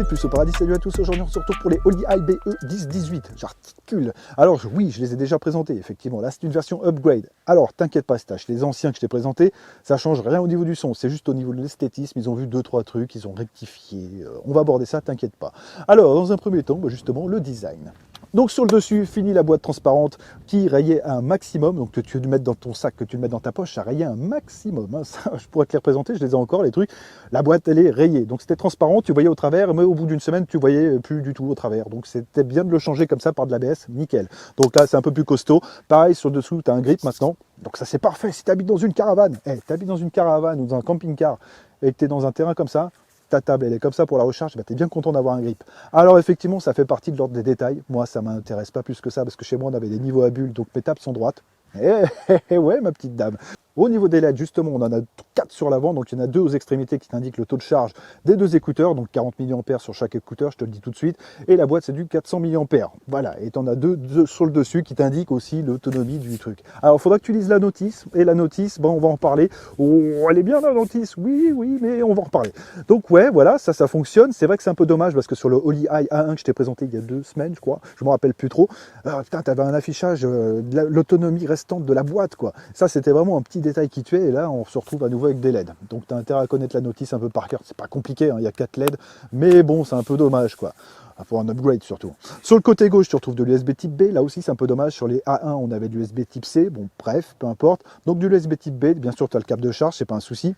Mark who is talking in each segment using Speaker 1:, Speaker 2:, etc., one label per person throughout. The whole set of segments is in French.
Speaker 1: plus au paradis, salut à tous, aujourd'hui on se retrouve pour les Holy Eye BE10-18, j'articule. Alors oui, je les ai déjà présentés, effectivement, là c'est une version upgrade. Alors t'inquiète pas Stache, les anciens que je t'ai présentés, ça change rien au niveau du son, c'est juste au niveau de l'esthétisme, ils ont vu 2-3 trucs, ils ont rectifié, on va aborder ça, t'inquiète pas. Alors dans un premier temps, justement, le design. Donc sur le dessus, fini la boîte transparente qui rayait un maximum, donc que tu le mettes dans ton sac, que tu le mettes dans ta poche, ça rayait un maximum, hein. Ça, je pourrais te les représenter, je les ai encore les trucs, la boîte elle est rayée, donc c'était transparent, tu voyais au travers, mais au bout d'une semaine tu voyais plus du tout au travers, donc c'était bien de le changer comme ça par de l'ABS, nickel. Donc là c'est un peu plus costaud, pareil sur le dessous tu as un grip maintenant, donc ça c'est parfait, si tu habites dans une caravane, tu habites dans une caravane ou dans un camping-car et que tu es dans un terrain comme ça, ta table elle est comme ça pour la recharge, bah, tu es bien content d'avoir un grip. Alors effectivement ça fait partie de l'ordre des détails, moi ça m'intéresse pas plus que ça parce que chez moi on avait des niveaux à bulles donc mes tables sont droites. Ouais ma petite dame. Au niveau des LED, justement, on en a 4 sur l'avant, donc il y en a 2 aux extrémités qui t'indiquent le taux de charge des 2 écouteurs, donc 40 mAh sur chaque écouteur, je te le dis tout de suite, et la boîte c'est du 400 mAh. Voilà, et tu en as 2 sur le dessus qui t'indiquent aussi l'autonomie du truc. Alors il faudra que tu lises la notice, et la notice, bon, on va en parler. Oh, elle est bien la notice, oui, mais on va en reparler. Donc ouais, voilà, ça fonctionne. C'est vrai que c'est un peu dommage parce que sur le Holy Eye A1 que je t'ai présenté il y a 2 semaines, je crois, je me rappelle plus trop, putain, tu avais un affichage de l'autonomie restante de la boîte, quoi. Ça, c'était vraiment un petit détail qui tuait, et là, on se retrouve à nouveau avec des LED. Donc, tu as intérêt à connaître la notice un peu par cœur. C'est pas compliqué, hein, il y a 4 LED, mais bon, c'est un peu dommage, quoi. Pour un upgrade surtout. Sur le côté gauche, tu retrouves de l'USB type B. Là aussi, c'est un peu dommage. Sur les A1, on avait de l'USB type C. Bon, bref, peu importe. Donc, de l'USB type B, bien sûr, tu as le câble de charge, c'est pas un souci.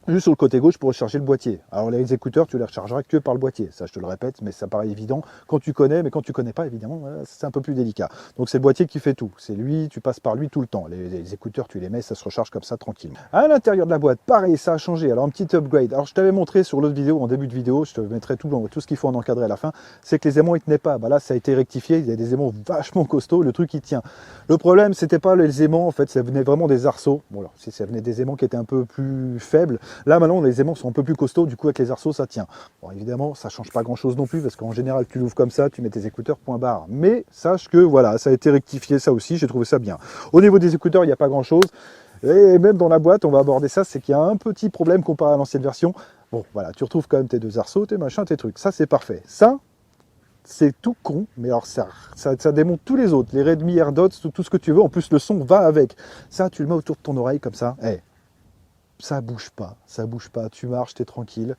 Speaker 1: Juste sur le côté gauche pour recharger le boîtier. Alors les écouteurs, tu les rechargeras que par le boîtier. Ça, je te le répète, mais ça paraît évident quand tu connais, mais quand tu connais pas, évidemment, c'est un peu plus délicat. Donc c'est le boîtier qui fait tout. C'est lui, tu passes par lui tout le temps. Les écouteurs, tu les mets, ça se recharge comme ça tranquillement. À l'intérieur de la boîte, pareil, ça a changé. Alors un petit upgrade. Alors je t'avais montré sur l'autre vidéo, en début de vidéo, je te mettrai tout ce qu'il faut en encadrer à la fin. C'est que les aimants ils tenaient pas. Bah là, ça a été rectifié. Il y a des aimants vachement costauds. Le truc il tient. Le problème, c'était pas les aimants. En fait, ça venait vraiment des arceaux. Bon alors, si ça venait des aimants qui étaient un peu plus faibles. Là maintenant, les aimants sont un peu plus costauds, du coup avec les arceaux ça tient. Bon évidemment ça change pas grand chose non plus parce qu'en général tu l'ouvres comme ça, tu mets tes écouteurs point barre. Mais sache que voilà, ça a été rectifié ça aussi, j'ai trouvé ça bien. Au niveau des écouteurs il n'y a pas grand chose. Et même dans la boîte, on va aborder ça, c'est qu'il y a un petit problème comparé à l'ancienne version. Bon voilà, tu retrouves quand même tes 2 arceaux, tes machins, tes trucs. Ça c'est parfait. Ça, c'est tout con, mais alors ça démonte tous les autres. Les Redmi AirDots, tout ce que tu veux. En plus le son va avec. Ça tu le mets autour de ton oreille comme ça. Hey, ça bouge pas, tu marches, t'es tranquille,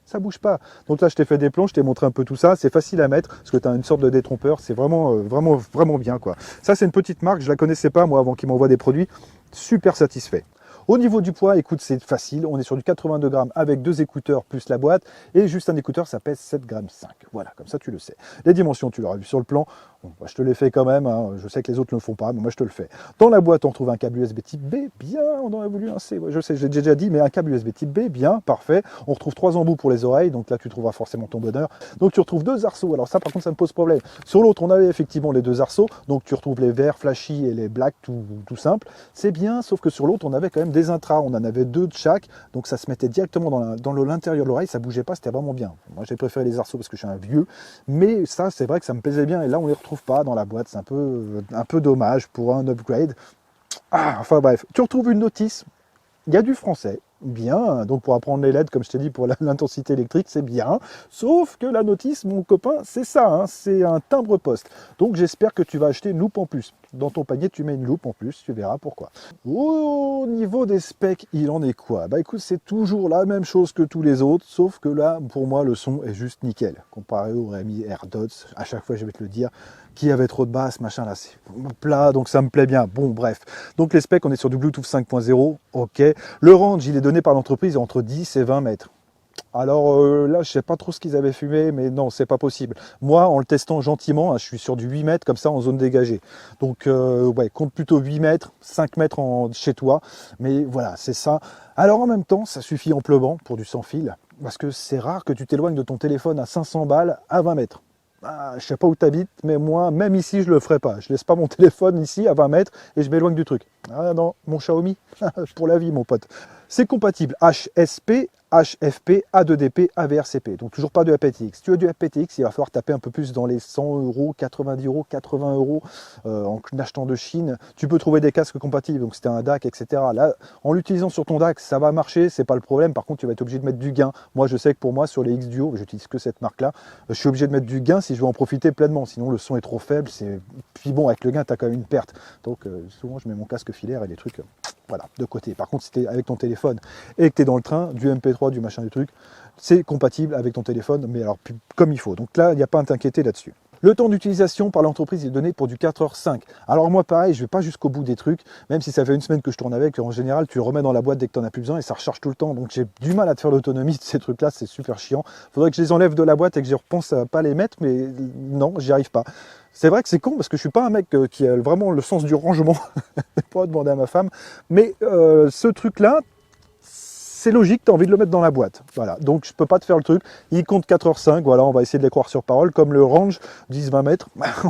Speaker 1: ça bouge pas. Donc là je t'ai fait des plans, je t'ai montré un peu tout ça, c'est facile à mettre, parce que tu as une sorte de détrompeur, c'est vraiment, vraiment bien quoi. Ça c'est une petite marque, je la connaissais pas moi avant qu'ils m'envoient des produits, super satisfait. Au niveau du poids, écoute, c'est facile. On est sur du 82 grammes avec 2 écouteurs plus la boîte. Et juste un écouteur, ça pèse 7,5 grammes. Voilà, comme ça, tu le sais. Les dimensions, tu l'auras vu sur le plan. Bon, bah, je te les fais quand même. Hein. Je sais que les autres ne le font pas, mais moi, je te le fais. Dans la boîte, on trouve un câble USB type B. Bien, on aurait voulu un C. Ouais, je sais, j'ai déjà dit, mais un câble USB type B. Bien, parfait. On retrouve 3 embouts pour les oreilles. Donc là, tu trouveras forcément ton bonheur. Donc, tu retrouves 2 arceaux. Alors ça, par contre, ça me pose problème. Sur l'autre, on avait effectivement les 2 arceaux. Donc, tu retrouves les verts flashy et les blacks tout simple. C'est bien, sauf que sur l'autre, on avait quand même des intras. On en avait 2 de chaque, donc ça se mettait directement dans l'intérieur de l'oreille, ça bougeait pas, c'était vraiment bien. Moi j'ai préféré les arceaux parce que je suis un vieux, mais ça c'est vrai que ça me plaisait bien, et là on les retrouve pas dans la boîte, c'est un peu dommage pour un upgrade. Enfin bref, tu retrouves une notice, il y a du français, bien, donc pour apprendre les LED, comme je t'ai dit, pour l'intensité électrique, c'est bien, sauf que la notice, mon copain, c'est ça, hein, c'est un timbre-poste. Donc j'espère que tu vas acheter une loupe en plus. Dans ton panier, tu mets une loupe en plus, tu verras pourquoi. Au niveau des specs, il en est quoi? Bah écoute, c'est toujours la même chose que tous les autres, sauf que là, pour moi, le son est juste nickel. Comparé au Redmi AirDots, à chaque fois je vais te le dire, qui avait trop de basse, machin, là c'est plat, donc ça me plaît bien. Bon, bref. Donc les specs, on est sur du Bluetooth 5.0, ok. Le range, il est donné par l'entreprise entre 10 et 20 mètres. Alors là, je sais pas trop ce qu'ils avaient fumé, mais non, c'est pas possible. Moi, en le testant gentiment, hein, je suis sur du 8 mètres comme ça en zone dégagée. Donc, ouais, compte plutôt 8 mètres, 5 mètres chez toi. Mais voilà, c'est ça. Alors en même temps, ça suffit amplement pour du sans fil, parce que c'est rare que tu t'éloignes de ton téléphone à 500 balles à 20 mètres. Ah, je sais pas où tu habites, mais moi, même ici, je le ferai pas. Je laisse pas mon téléphone ici à 20 mètres et je m'éloigne du truc. Ah non, mon Xiaomi, pour la vie, mon pote. C'est compatible HSP HFP, A2DP, AVRCP. Donc toujours pas de aptX. Si tu as du aptX, il va falloir taper un peu plus dans les 100 euros, 90 euros, 80 euros en achetant de Chine. Tu peux trouver des casques compatibles, donc c'était un DAC, etc. Là, en l'utilisant sur ton DAC, ça va marcher, c'est pas le problème. Par contre, tu vas être obligé de mettre du gain. Moi, je sais que pour moi, sur les X-Duo, j'utilise que cette marque-là, je suis obligé de mettre du gain si je veux en profiter pleinement. Sinon, le son est trop faible. Puis bon, avec le gain, tu as quand même une perte. Donc souvent, je mets mon casque filaire et les trucs, voilà, de côté. Par contre, si tu es avec ton téléphone et que tu es dans le train, du MP3, du machin, du truc, c'est compatible avec ton téléphone, mais alors comme il faut. Donc là, il n'y a pas à t'inquiéter là-dessus. Le temps d'utilisation par l'entreprise est donné pour du 4h05. Alors moi pareil, je ne vais pas jusqu'au bout des trucs, même si ça fait une semaine que je tourne avec, en général tu le remets dans la boîte dès que tu n'en as plus besoin et ça recharge tout le temps. Donc j'ai du mal à te faire l'autonomie de ces trucs-là, c'est super chiant. Faudrait que je les enlève de la boîte et que je repense à pas les mettre, mais non, j'y arrive pas. C'est vrai que c'est con parce que je suis pas un mec qui a vraiment le sens du rangement, pour demander à ma femme, mais ce truc-là, c'est logique, tu as envie de le mettre dans la boîte. Voilà, donc je peux pas te faire le truc. Il compte 4h05, voilà, on va essayer de les croire sur parole, comme le range 10-20 mètres,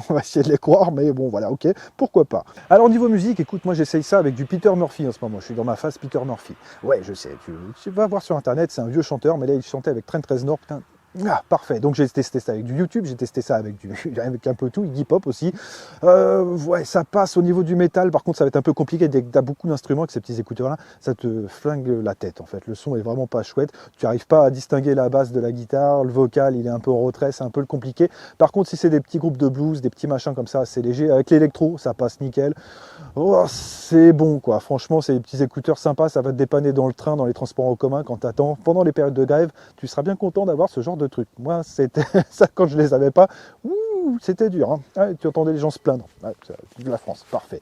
Speaker 1: on va essayer de les croire, mais bon, voilà, ok, pourquoi pas. Alors niveau musique, écoute, moi j'essaye ça avec du Peter Murphy en ce moment, je suis dans ma phase Peter Murphy. Ouais, je sais, tu vas voir sur internet, c'est un vieux chanteur, mais là il chantait avec Trent Reznor, putain. Ah, parfait, donc j'ai testé ça avec du YouTube, j'ai testé ça avec, avec un peu tout, Iggy Pop aussi. Ouais, ça passe au niveau du métal, par contre ça va être un peu compliqué dès que tu as beaucoup d'instruments avec ces petits écouteurs là, ça te flingue la tête en fait, le son est vraiment pas chouette, tu n'arrives pas à distinguer la basse de la guitare, le vocal il est un peu en retrait, c'est un peu compliqué. Par contre si c'est des petits groupes de blues, des petits machins comme ça, c'est léger, avec l'électro ça passe nickel. Oh, c'est bon quoi, franchement c'est des petits écouteurs sympas, ça va te dépanner dans le train, dans les transports en commun quand tu attends, pendant les périodes de grève, tu seras bien content d'avoir ce genre de truc. Moi c'était ça quand je les avais pas, c'était dur, hein. Ouais, tu entendais les gens se plaindre. Ouais, de la France, parfait.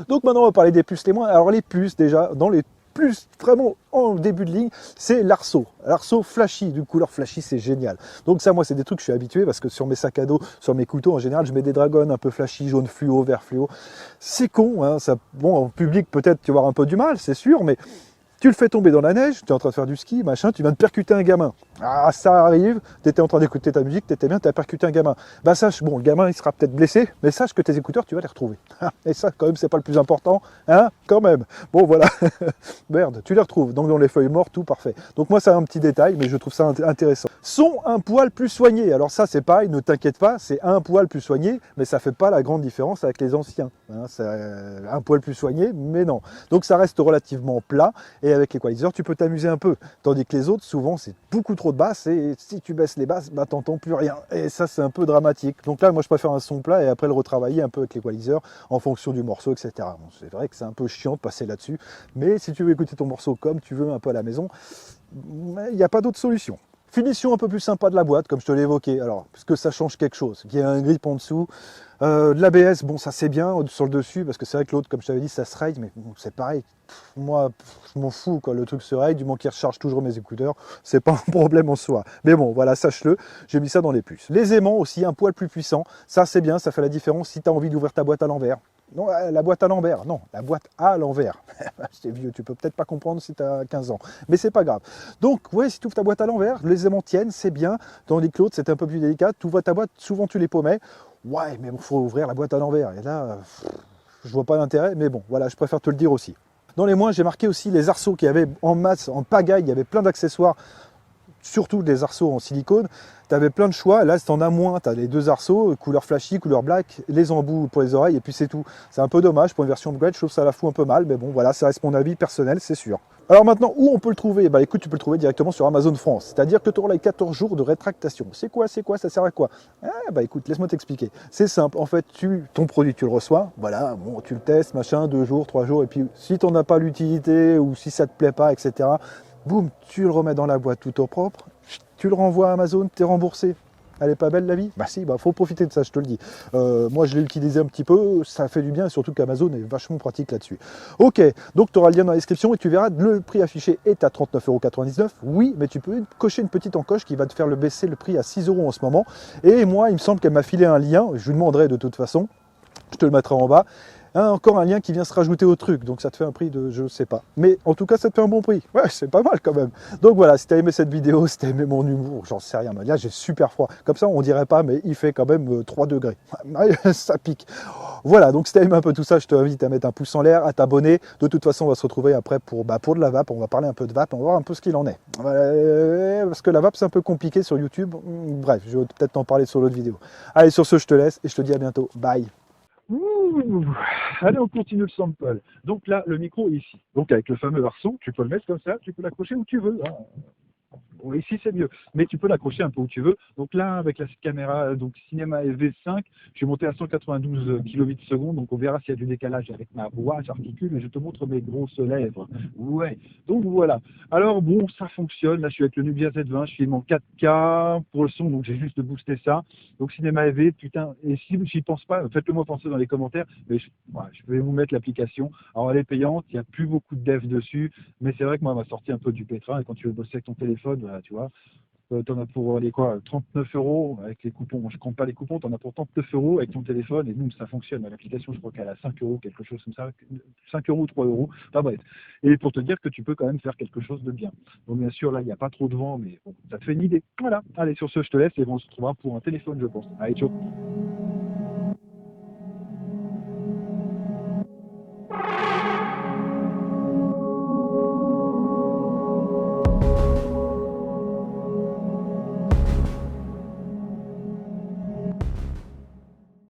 Speaker 1: Donc maintenant on va parler des puces les moins. Alors les puces déjà, dans les plus vraiment en début de ligne, c'est l'Arceau. L'Arceau flashy, du couleur flashy, c'est génial. Donc ça, moi, c'est des trucs que je suis habitué parce que sur mes sacs à dos, sur mes couteaux, en général, je mets des dragons un peu flashy, jaune fluo, vert fluo. C'est con, hein, ça, bon, en public, peut-être tu vas avoir un peu du mal, c'est sûr, mais tu le fais tomber dans la neige, tu es en train de faire du ski, machin, tu viens de percuter un gamin. Ah, ça arrive, tu étais en train d'écouter ta musique, tu étais bien, tu as percuté un gamin. Bah sache, bon, le gamin, il sera peut-être blessé, mais sache que tes écouteurs, tu vas les retrouver. Et ça, quand même, c'est pas le plus important, hein, quand même. Bon, voilà, merde, tu les retrouves. Donc, dans les feuilles mortes, tout parfait. Donc, moi, c'est un petit détail, mais je trouve ça intéressant. Sont un poil plus soignés. Alors ça, c'est pareil, ne t'inquiète pas, c'est un poil plus soigné, mais ça fait pas la grande différence avec les anciens. Hein, c'est un poil plus soigné, mais non. Donc, ça reste relativement plat, et avec l'équaliseur, tu peux t'amuser un peu. Tandis que les autres, souvent, c'est beaucoup trop de basses, et si tu baisses les basses, bah t'entends plus rien. Et ça, c'est un peu dramatique. Donc là, moi, je préfère un son plat, et après le retravailler un peu avec l'équaliseur, en fonction du morceau, etc. Bon, c'est vrai que c'est un peu chiant de passer là-dessus, mais si tu veux écouter ton morceau comme tu veux, un peu à la maison, il n'y a pas d'autre solution. Finition un peu plus sympa de la boîte, comme je te l'ai évoqué. Alors, parce que ça change quelque chose. Il y a un grip en dessous. De l'ABS, bon, ça c'est bien sur le dessus, parce que c'est vrai que l'autre, comme je t'avais dit, ça se raye, mais bon, c'est pareil. Moi, je m'en fous, quoi. Le truc se raye, du moment qu'il recharge toujours mes écouteurs, c'est pas un problème en soi. Mais bon, voilà, sache-le, j'ai mis ça dans les puces. Les aimants aussi, un poil plus puissant. Ça, c'est bien, ça fait la différence si tu as envie d'ouvrir ta boîte à l'envers. Non, la boîte à l'envers, non, la boîte à l'envers. C'est vieux, tu peux peut-être pas comprendre si tu as 15 ans, mais c'est pas grave. Donc, ouais, si tu ouvres ta boîte à l'envers, les aimants tiennent, c'est bien. Tandis que l'autre, c'était un peu plus délicat. Tu ouvres ta boîte, souvent tu les paumais. Ouais, mais il faut ouvrir la boîte à l'envers. Et là, je vois pas l'intérêt, mais bon, voilà, je préfère te le dire aussi. Dans les moins, j'ai marqué aussi les arceaux qui avaient en masse, en pagaille, il y avait plein d'accessoires, surtout des arceaux en silicone. Tu avais plein de choix, là, si tu en as moins, tu as les deux arceaux, couleur flashy, couleur black, les embouts pour les oreilles, et puis c'est tout. C'est un peu dommage pour une version upgrade, je trouve que ça la fout un peu mal, mais bon, voilà, ça reste mon avis personnel, c'est sûr. Alors maintenant, où on peut le trouver? Bah écoute, tu peux le trouver directement sur Amazon France, c'est-à-dire que tu auras les 14 jours de rétractation. C'est quoi, ça sert à quoi? Bah écoute, laisse-moi t'expliquer. C'est simple, en fait, ton produit, tu le reçois, voilà, bon, tu le testes, machin, 2 jours, 3 jours, et puis si tu n'en as pas l'utilité, ou si ça te plaît pas, etc., boum, tu le remets dans la boîte tout au propre, tu le renvoies à Amazon, tu es remboursé. Elle est pas belle la vie? Bah si, bah faut profiter de ça, je te le dis. Moi je l'ai utilisé un petit peu, ça fait du bien, et surtout qu'Amazon est vachement pratique là-dessus. Ok, donc tu auras le lien dans la description et tu verras, le prix affiché est à 39,99 €. Oui, mais tu peux cocher une petite encoche qui va te faire baisser le prix à 6 € en ce moment. Et moi, il me semble qu'elle m'a filé un lien, je lui demanderai de toute façon, je te le mettrai en bas. Encore un lien qui vient se rajouter au truc, donc ça te fait un prix de je sais pas. Mais en tout cas, ça te fait un bon prix. Ouais, c'est pas mal quand même. Donc voilà, si t'as aimé cette vidéo, si t'as aimé mon humour, j'en sais rien. Là, j'ai super froid. Comme ça, on dirait pas, mais il fait quand même 3 degrés. Ça pique. Voilà, donc si tu aimes un peu tout ça, je t'invite à mettre un pouce en l'air, à t'abonner. De toute façon, on va se retrouver après pour de la vape. On va parler un peu de vape, on va voir un peu ce qu'il en est. Parce que la vape, c'est un peu compliqué sur YouTube. Bref, je vais peut-être t'en parler sur l'autre vidéo. Allez, sur ce, je te laisse et je te dis à bientôt. Bye.
Speaker 2: Ouh. Allez, on continue le sample. Donc là, le micro est ici. Donc avec le fameux arceau, tu peux le mettre comme ça, tu peux l'accrocher où tu veux, hein. Bon, ici c'est mieux, mais tu peux l'accrocher un peu où tu veux. Donc là, avec la caméra donc Cinema V5, je suis monté à 192 kbps, donc on verra s'il y a du décalage avec ma voix, j'articule et je te montre mes grosses lèvres. Ouais, donc voilà. Alors bon, ça fonctionne. Là, je suis avec le Nubia Z20, je filme en 4K pour le son, donc j'ai juste de booster ça. Donc Cinema V, putain, et si j'y pense pas, faites-le moi penser dans les commentaires, mais voilà, je vais vous mettre l'application. Alors elle est payante, il n'y a plus beaucoup de dev dessus, mais c'est vrai que moi, elle m'a sorti un peu du pétrin, et quand tu veux bosser avec ton téléphone, tu vois, t'en as pour les quoi, 39 euros avec les coupons. Moi, je compte pas les coupons, t'en as pour 39 euros avec ton téléphone et nous, ça fonctionne. L'application, je crois qu'elle a 5 euros, quelque chose comme ça, 5 euros, 3 euros. Enfin bref. Et pour te dire que tu peux quand même faire quelque chose de bien. Donc, bien sûr, là, il n'y a pas trop de vent, mais bon, ça te fait une idée. Voilà. Allez, sur ce, je te laisse et on se retrouvera pour un téléphone, je pense. Allez, ciao.